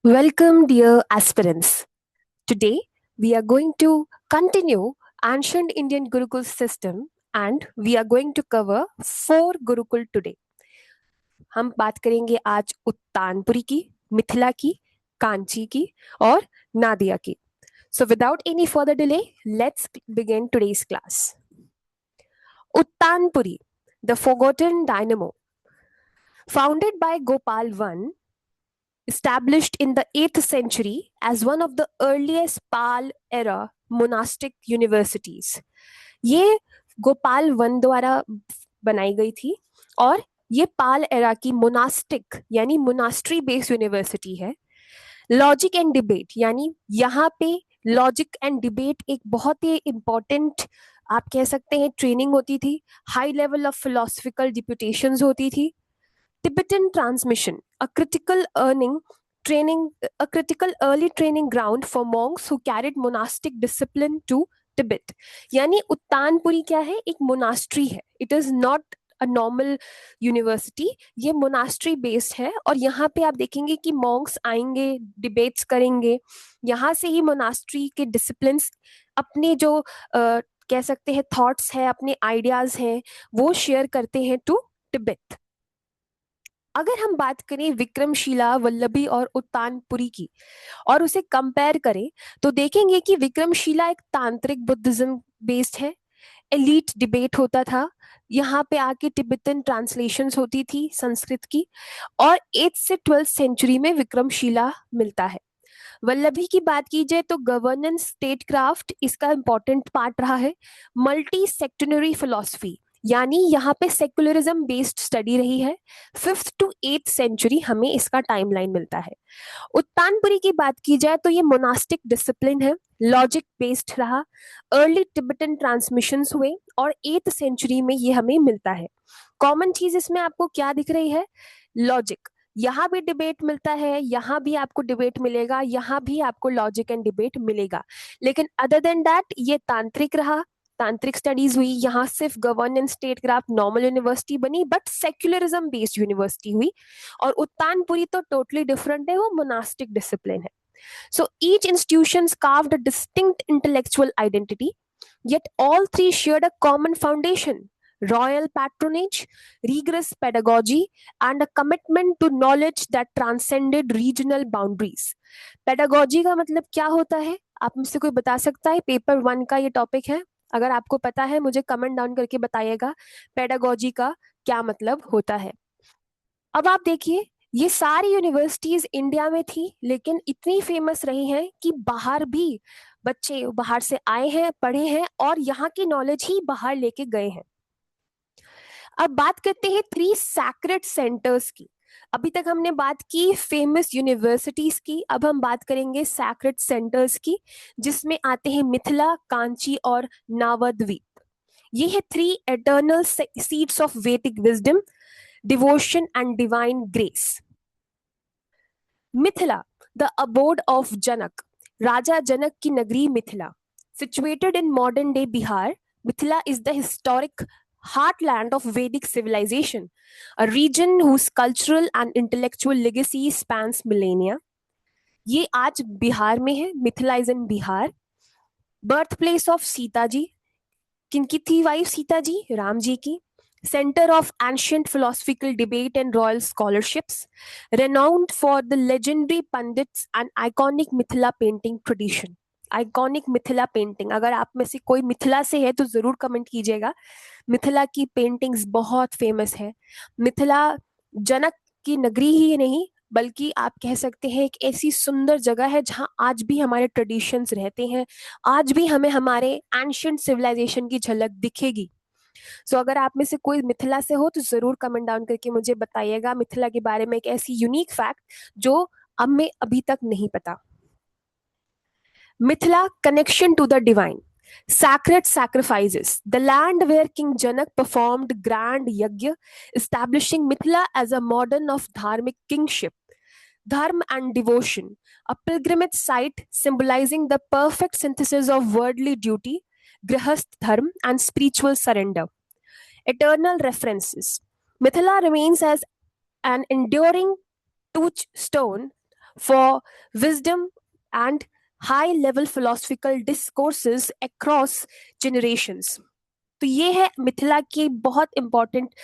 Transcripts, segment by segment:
Welcome, dear aspirants. Today, we are going to continue ancient Indian Gurukul system and we are going to cover four Gurukul today. हम बात करेंगे आज उत्तानपुरी की, मिथिला की, कांची की और नादिया की. So, without any further delay, let's begin today's class. Uttanpuri, the forgotten dynamo. Founded by Gopal I, established in the 8th century as one of the earliest Pal era monastic universities. ये Gopal one द्वारा बनाई गई थी और ये पाल era की monastic यानी monastery based university है. लॉजिक एंड डिबेट यानी यहाँ पे लॉजिक एंड डिबेट एक बहुत ही इंपॉर्टेंट आप कह सकते हैं ट्रेनिंग होती थी. हाई लेवल ऑफ फिलोसफिकल डिप्यूटेशंस होती थी. Tibetan transmission, a critical early training ground for monks who carried monastic discipline to Tibet. यानी उत्तानपुरी क्या है? एक मोनास्ट्री है. It is not a normal university. ये मोनास्ट्री बेस्ड है और यहाँ पे आप देखेंगे कि मॉन्क्स आएंगे, डिबेट्स करेंगे. यहाँ से ही मोनास्ट्री के डिसिप्लिन्स अपने जो कह सकते हैं थॉट्स है, अपने आइडियाज हैं, वो शेयर करते हैं टू तिब्बत. अगर हम बात करें विक्रमशिला, वल्लभी और उत्तानपुरी की और उसे कंपेयर करें तो देखेंगे कि विक्रमशिला एक तांत्रिक बुद्धिज्म बेस्ड है. एलीट डिबेट होता था. यहाँ पे आके तिब्बतन ट्रांसलेशंस होती थी संस्कृत की और 8th से 12th सेंचुरी में विक्रमशिला मिलता है. वल्लभी की बात की जाए तो गवर्नेंस स्टेट क्राफ्ट इसका इंपॉर्टेंट पार्ट रहा है. मल्टी सेक्टनरी फिलोसफी यानी यहाँ पे सेकुलरिज्म बेस्ड स्टडी रही है. 5th to 8th सेंचुरी हमें इसका टाइमलाइन मिलता है. उत्तानपुरी की बात की जाए तो ये मोनास्टिक डिसिप्लिन है, लॉजिक बेस्ड रहा. अर्ली टिबेटन ट्रांसमिशंस हुए और 8th सेंचुरी में ये हमें मिलता है. कॉमन चीज इसमें आपको क्या दिख रही है? लॉजिक. यहाँ भी डिबेट मिलता है, यहाँ भी आपको डिबेट मिलेगा, यहाँ भी आपको लॉजिक एंड डिबेट मिलेगा. लेकिन अदर देन दैट ये तांत्रिक रहा, तांत्रिक स्टडीज हुई. यहाँ सिर्फ governance state craft normal university बनी बट सेक्युलरिज्म बेस्ड यूनिवर्सिटी हुई. और उत्तानपुरी तो टोटली डिफरेंट है, वो मोनास्टिक डिसिप्लिन है. So each institution carved a distinct intellectual identity, yet all three shared a common foundation: royal patronage, rigorous pedagogy, and a commitment to knowledge that transcended regional boundaries. Pedagogy का मतलब क्या होता है? आप मुझसे कोई बता सकता है? पेपर 1 का ये टॉपिक है. अगर आपको पता है मुझे कमेंट डाउन करके बताइएगा पेडागोजी का क्या मतलब होता है. अब आप देखिए ये सारी यूनिवर्सिटीज इंडिया में थी लेकिन इतनी फेमस रही हैं कि बाहर भी बच्चे बाहर से आए हैं, पढ़े हैं और यहाँ की नॉलेज ही बाहर लेके गए हैं. अब बात करते हैं 3 सैक्रेड सेंटर्स की. अभी तक हमने बात की फेमस यूनिवर्सिटीज की, अब हम बात करेंगे सैक्रेड सेंटर्स की जिसमें आते हैं मिथिला, कांची और नावद्वीप. ये है 3 एटर्नल सीट्स ऑफ वैदिक wisdom, devotion and divine grace. Mithila, the abode of Janak, Raja Janak ki nagri Mithila. Situated in modern day Bihar, Mithila is the historic heartland of Vedic civilization, a region whose cultural and intellectual legacy spans millennia. ये आज बिहार में है. Mithila is in Bihar. Birth place of Sita ji. किनकी थी wife Sita ji? Ram ji की. Center of ancient philosophical debate and royal scholarships, renowned for the legendary pandits and iconic Mithila painting tradition. Iconic Mithila painting, अगर आप में से कोई मिथिला से है तो जरूर कमेंट कीजिएगा. मिथिला की पेंटिंग्स बहुत फेमस है. मिथिला जनक की नगरी ही नहीं बल्कि आप कह सकते हैं एक ऐसी सुंदर जगह है जहां आज भी हमारे ट्रेडिशंस रहते हैं, आज भी हमें हमारे एंशियंट सिविलाइजेशन की झलक दिखेगी. सो अगर आप में से कोई मिथिला से हो तो जरूर कमेंट डाउन करके मुझे बताइएगा मिथिला के बारे में एक ऐसी यूनिक फैक्ट जो अब में अभी तक नहीं पता. Mithila connection to the divine. Sacred sacrifices. The land where King Janak performed grand yajna, establishing Mithila as a modern of dharmic kingship, dharma and devotion, a pilgrimage site symbolizing the perfect synthesis of worldly duty, grihast dharma, and spiritual surrender. Eternal references. Mithila remains as an enduring touchstone for wisdom and high level philosophical discourses across generations. तो ये है मिथिला की बहुत important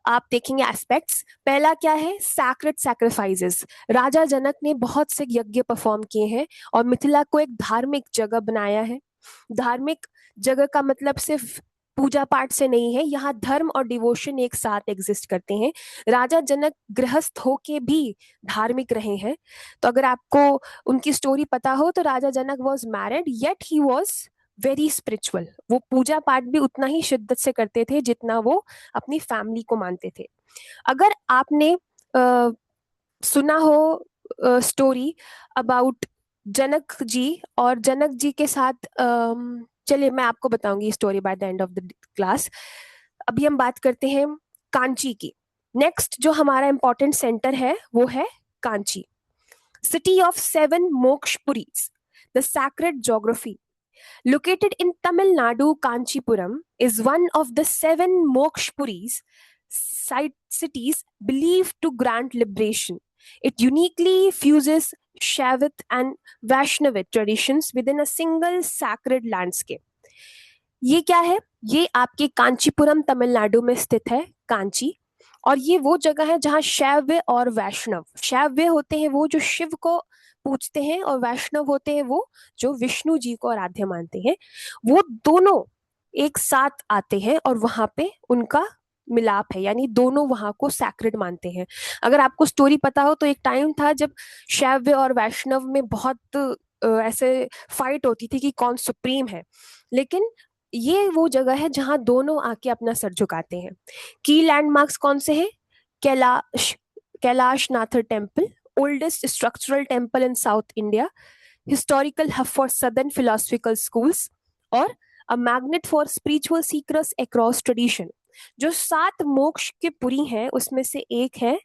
आप देखेंगे aspects. पहला क्या है, सैक्रेड सैक्रिफाइसेस। राजा जनक ने बहुत से यज्ञ परफॉर्म किए हैं और मिथिला को एक धार्मिक जगह बनाया है। धार्मिक जगह का मतलब सिर्फ पूजा पाठ से नहीं है, यहाँ धर्म और डिवोशन एक साथ एग्जिस्ट करते हैं। राजा जनक गृहस्थ होके भी धार्मिक रहे हैं। तो अगर आपको उनकी स्टोरी पता हो तो Raja Janak was married yet he was very spiritual. वो पूजा पाठ भी उतना ही शिद्दत से करते थे जितना वो अपनी फैमिली को मानते थे। अगर आपने सुना हो स्टोरी अबाउट जनक जी और जनक जी के साथ चलिए मैं आपको बताऊंगी story by the end of the class. अभी हम बात करते हैं कांची की। नेक्स्ट जो हमारा इंपॉर्टेंट सेंटर है वो है Kanchi, city of 7 Mokshapuris, the sacred geography. Located in Tamil Nadu, Kanchipuram is one of the 7 Mokshapuris cities believed to grant liberation. It uniquely fuses Shaivat and Vaishnavit traditions within a single sacred landscape. ये क्या है, ये आपके कांचीपुरम तमिलनाडु में स्थित है कांची। और ये वो जगह है जहाँ शैव और वैष्णव, शैव होते हैं वो जो शिव को पूजते हैं और वैष्णव होते हैं वो जो विष्णु जी को आराध्य मानते हैं, वो दोनों एक साथ आते हैं और वहां पे उनका मिलाप है, यानी दोनों वहां को सैक्रेड मानते हैं। अगर आपको स्टोरी पता हो तो एक टाइम था जब शैव और वैष्णव में बहुत ऐसे फाइट होती थी कि कौन सुप्रीम है, लेकिन ये वो जगह है जहां दोनों आके अपना सर झुकाते हैं। की लैंडमार्क्स कौन से हैं, Kailash Kailasanathar temple, oldest structural temple in South India, historical hub for southern philosophical schools, और a magnet for spiritual seekers across tradition। जो 7 मोक्ष के पुरी हैं उसमें से एक है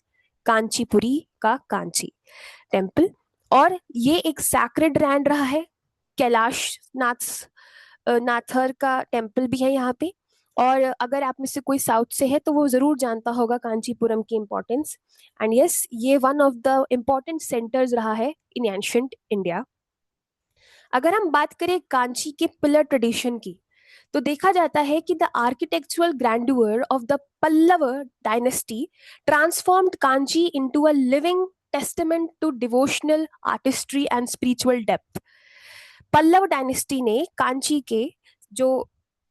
कांचीपुरी का कांची टेम्पल, और ये एक सैक्रेड लैंड रहा है। कैलाश नाथर का टेम्पल भी है यहाँ पे। और अगर आप में से कोई साउथ से है तो वो जरूर जानता होगा कांचीपुरम की इम्पोर्टेंस। एंड यस, ये one of the important centres रहा है इन एंशिएंट इंडिया। अगर हम बात करें कांची के पिलर ट्रेडिशन की तो देखा जाता है कि the architectural grandeur of the Pallava dynasty transformed Kanchi into a living testament to devotional artistry and spiritual depth. Pallava dynasty ने कांची के जो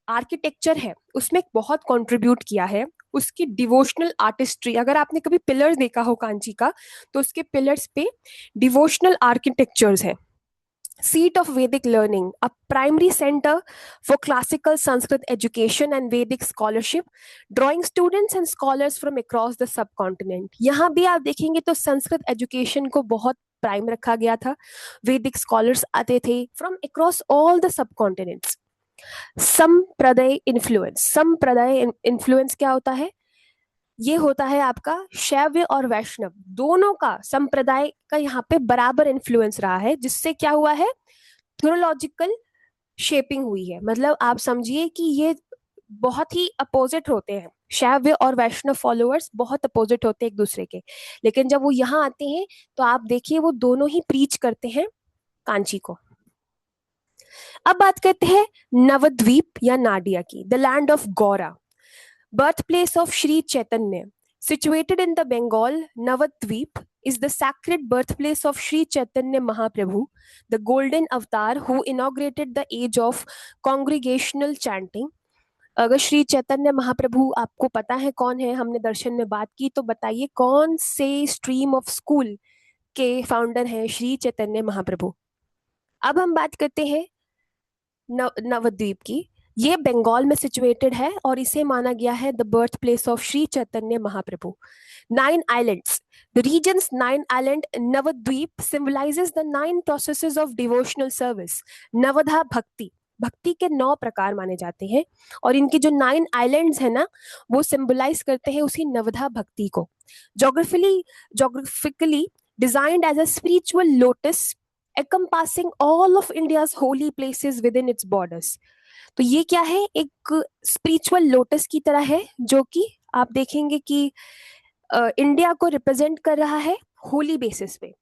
आर्किटेक्चर है उसमें बहुत कंट्रीब्यूट किया है। उसकी डिवोशनल आर्टिस्ट्री, अगर आपने कभी पिलर्स देखा हो कांची का तो उसके पिलर्स पे डिवोशनल आर्किटेक्चर्स हैं। Seat of Vedic learning, a primary center for classical Sanskrit education and Vedic scholarship, drawing students and scholars from across the subcontinent। यहाँ भी आप देखेंगे तो संस्कृत एजुकेशन को बहुत प्राइम रखा गया था। वैदिक स्कॉलर्स आते थे फ्रॉम अक्रॉस ऑल द सबकॉन्टिनेंट्स। संप्रदाय इन्फ्लुएंस, संप्रदाय इन्फ्लुएंस क्या होता है, ये होता है आपका शैव और वैष्णव दोनों का संप्रदाय का यहाँ पे बराबर इन्फ्लुएंस रहा है, जिससे क्या हुआ है, थ्योरोलॉजिकल शेपिंग हुई है। मतलब आप समझिए कि ये बहुत ही अपोजिट होते हैं, शैव और वैष्णव फॉलोअर्स बहुत अपोजिट होते हैं एक दूसरे के, लेकिन जब वो यहाँ आते हैं तो आप देखिए वो दोनों ही प्रीच करते हैं कांची को। अब बात करते हैं नवद्वीप या नाडिया की, the land of Gaura, birthplace of Sri Chaitanya. Situated in the Bengal, Navadvip is the sacred birthplace of Sri Chaitanya Mahaprabhu, the golden avatar who inaugurated the age of congregational chanting। अगर श्री चैतन्य महाप्रभु आपको पता है कौन है, हमने दर्शन में बात की, तो बताइए कौन से स्ट्रीम ऑफ स्कूल के फाउंडर हैं श्री चैतन्य महाप्रभु। अब हम बात करते हैं नवद्वीप की। ये बंगाल में सिचुएटेड है और इसे माना गया है the birth place of Shri Chaitanya Mahaprabhu. 9 islands, the region's 9 island Navadvip symbolizes the 9 processes of devotional service। नवधा भक्ति, भक्ति के 9 प्रकार माने जाते हैं और इनके जो 9 आइलैंड्स है ना वो सिंबलाइज करते हैं उसी नवधा भक्ति को। Geographically designed as a spiritual lotus encompassing all of India's holy places within its borders। तो ये क्या है, एक स्पिरिचुअल लोटस की तरह है जो कि आप देखेंगे कि इंडिया को रिप्रेजेंट कर रहा है होली बेसिस पे।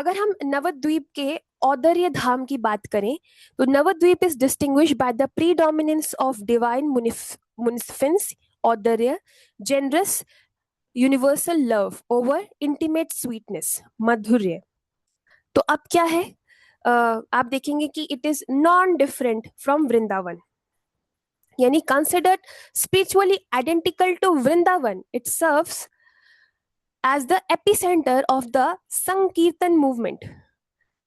अगर हम नवद्वीप के औदर्य धाम की बात करें तो Navadwip is distinguished by the predominance of divine munificence, audarya, generous universal love over intimate sweetness, madhurya. तो अब क्या है, आप देखेंगे कि it is non different from Vrindavan, यानी considered spiritually identical to Vrindavan, it serves as the epicentre of the sankirtan movement.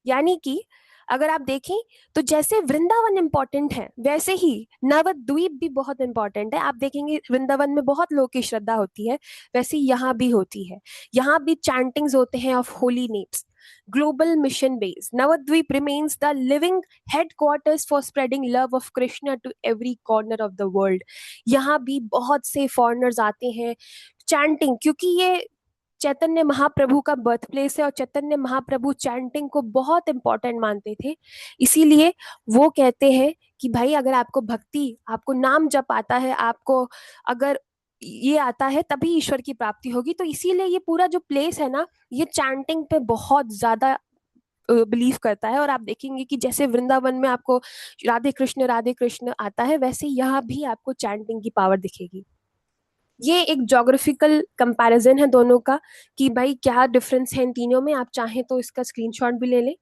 यानी कि अगर आप देखें तो जैसे वृंदावन इंपॉर्टेंट है वैसे ही नवद्वीप भी बहुत इंपॉर्टेंट है। आप देखेंगे वृंदावन में बहुत लोगों की श्रद्धा होती है, वैसे यहाँ भी होती है। यहाँ भी चैंटिंग्स होते हैं of holy names. Global mission base, Navadwip remains the living headquarters for spreading love of Krishna to every corner of the world. यहाँ भी बहुत से फॉरेनर्स आते हैं चैंटिंग, क्योंकि ये चैतन्य महाप्रभु का बर्थ प्लेस है और चैतन्य महाप्रभु चैंटिंग को बहुत इंपॉर्टेंट मानते थे। इसीलिए वो कहते हैं कि भाई अगर आपको भक्ति, आपको नाम जप आता है, आपको अगर ये आता है तभी ईश्वर की प्राप्ति होगी। तो इसीलिए ये पूरा जो प्लेस है ना, ये चैंटिंग पे बहुत ज्यादा बिलीव करता है। और आप देखेंगे कि जैसे वृंदावन में आपको राधे कृष्ण आता है, वैसे यहाँ भी आपको चैंटिंग की पावर दिखेगी। ये एक जोग्राफिकल कंपैरिजन है दोनों का कि भाई क्या डिफरेंस है इन तीनों में। आप चाहें तो इसका स्क्रीनशॉट भी ले लें।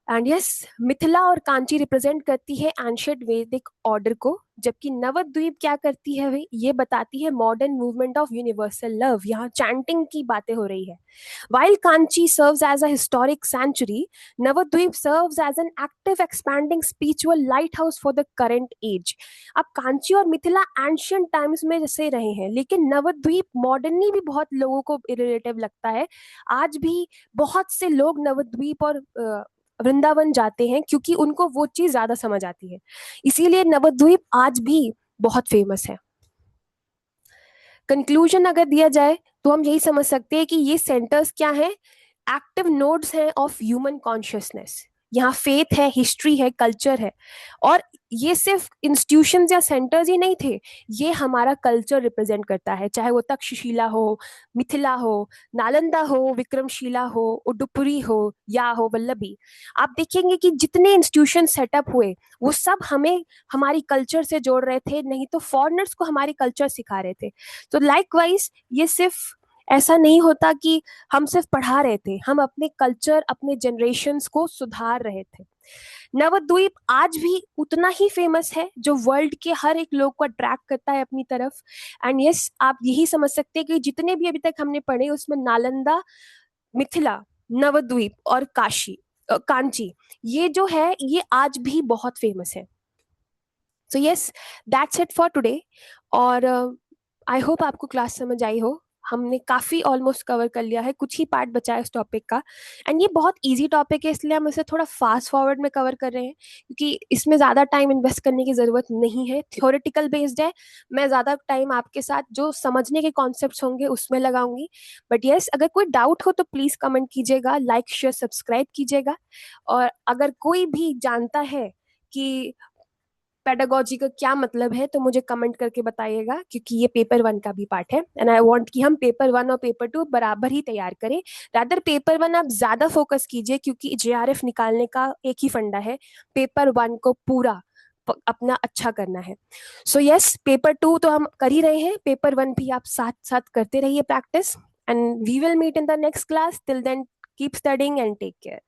एंड यस, मिथिला और कांची रिप्रेजेंट करती है एंशियंट वैदिक ऑर्डर को, जबकि नवद्वीप क्या करती है भाई, ये बताती है modern movement of universal love. यहाँ चैंटिंग की बातें हो रही है। While Kanchi serves as a historic sanctuary, Navadvip serves as an active, expanding spiritual lighthouse for the current age. अब कांची और मिथिला एंशियंट टाइम्स में जैसे रहे हैं, लेकिन नवद्वीप मॉडर्नली भी बहुत लोगों को इरिलेटिव लगता है। आज भी बहुत से लोग नवद्वीप और वृंदावन जाते हैं क्योंकि उनको वो चीज ज्यादा समझ आती है। इसीलिए नवद्वीप आज भी बहुत फेमस है। कंक्लूजन अगर दिया जाए तो हम यही समझ सकते हैं कि ये सेंटर्स क्या हैं, एक्टिव नोड्स हैं ऑफ ह्यूमन कॉन्शियसनेस। यहाँ फेथ है, हिस्ट्री है, कल्चर है। और ये सिर्फ इंस्टीट्यूशंस या सेंटर्स ही नहीं थे, ये हमारा कल्चर रिप्रेजेंट करता है, चाहे वो तक्षशिला हो, मिथिला हो, नालंदा हो, विक्रमशिला हो, उडुपुरी हो, या हो वल्लभी। आप देखेंगे कि जितने इंस्टीट्यूशन सेटअप हुए वो सब हमें हमारी कल्चर से जोड़ रहे थे, नहीं तो फॉरेनर्स को हमारी कल्चर सिखा रहे थे। तो लाइकवाइज ये सिर्फ ऐसा नहीं होता कि हम सिर्फ पढ़ा रहे थे, हम अपने कल्चर, अपने जनरेशन्स को सुधार रहे थे। नवद्वीप आज भी उतना ही फेमस है जो वर्ल्ड के हर एक लोग को अट्रैक्ट करता है अपनी तरफ। एंड यस, आप यही समझ सकते हैं कि जितने भी अभी तक हमने पढ़े उसमें नालंदा, मिथिला, नवद्वीप और कांची, ये जो है ये आज भी बहुत फेमस है। So yes, that's it for today. और आई होप आपको क्लास समझ आई हो। हमने काफ़ी ऑलमोस्ट कवर कर लिया है, कुछ ही पार्ट बचा है इस टॉपिक का। एंड ये बहुत इजी टॉपिक है, इसलिए हम इसे थोड़ा फास्ट फॉरवर्ड में कवर कर रहे हैं, क्योंकि इसमें ज़्यादा टाइम इन्वेस्ट करने की ज़रूरत नहीं है। थ्योरेटिकल बेस्ड है, मैं ज़्यादा टाइम आपके साथ जो समझने के कॉन्सेप्ट्स होंगे उसमें लगाऊंगी। बट येस, अगर कोई डाउट हो तो प्लीज़ कमेंट कीजिएगा, लाइक शेयर सब्सक्राइब कीजिएगा। और अगर कोई भी जानता है कि पेडागोजी का क्या मतलब है तो मुझे कमेंट करके बताइएगा, क्योंकि ये पेपर 1 का भी पार्ट है। एंड आई वांट कि हम पेपर 1 और पेपर 2 बराबर ही तैयार करें। रादर पेपर 1 आप ज्यादा फोकस कीजिए, क्योंकि जेआरएफ निकालने का एक ही फंडा है, पेपर 1 को पूरा अपना अच्छा करना है। सो यस, पेपर 2 तो हम कर ही रहे हैं, पेपर 1 भी आप साथ साथ करते रहिए practice. And we will meet in the next class. Till then keep studying and take care.